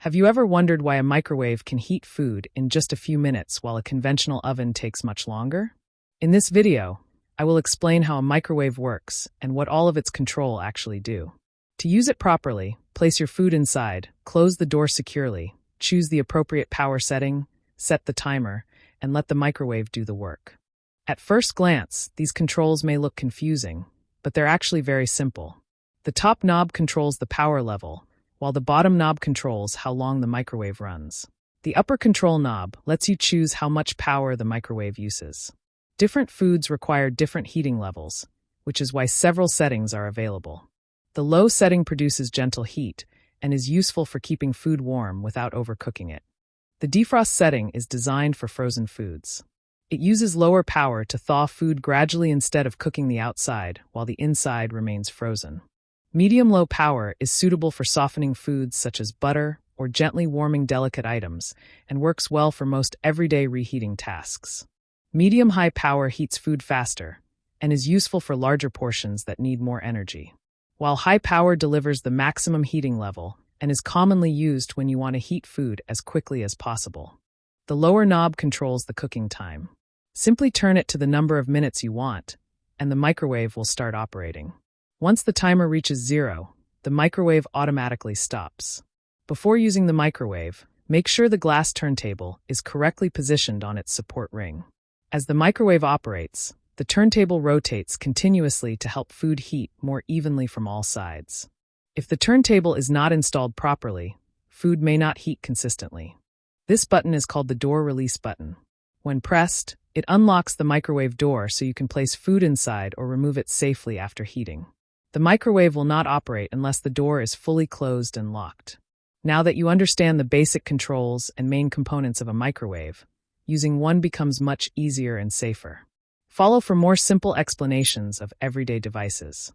Have you ever wondered why a microwave can heat food in just a few minutes while a conventional oven takes much longer? In this video, I will explain how a microwave works and what all of its control actually do. To use it properly, place your food inside, close the door securely, choose the appropriate power setting, set the timer, and let the microwave do the work. At first glance, these controls may look confusing, but they're actually very simple. The top knob controls the power level, while the bottom knob controls how long the microwave runs. The upper control knob lets you choose how much power the microwave uses. Different foods require different heating levels, which is why several settings are available. The low setting produces gentle heat and is useful for keeping food warm without overcooking it. The defrost setting is designed for frozen foods. It uses lower power to thaw food gradually instead of cooking the outside while the inside remains frozen. Medium-low power is suitable for softening foods such as butter or gently warming delicate items and works well for most everyday reheating tasks. Medium-high power heats food faster and is useful for larger portions that need more energy, while high power delivers the maximum heating level and is commonly used when you want to heat food as quickly as possible. The lower knob controls the cooking time. Simply turn it to the number of minutes you want, and the microwave will start operating. Once the timer reaches 0, the microwave automatically stops. Before using the microwave, make sure the glass turntable is correctly positioned on its support ring. As the microwave operates, the turntable rotates continuously to help food heat more evenly from all sides. If the turntable is not installed properly, food may not heat consistently. This button is called the door release button. When pressed, it unlocks the microwave door so you can place food inside or remove it safely after heating. The microwave will not operate unless the door is fully closed and locked. Now that you understand the basic controls and main components of a microwave, using one becomes much easier and safer. Follow for more simple explanations of everyday devices.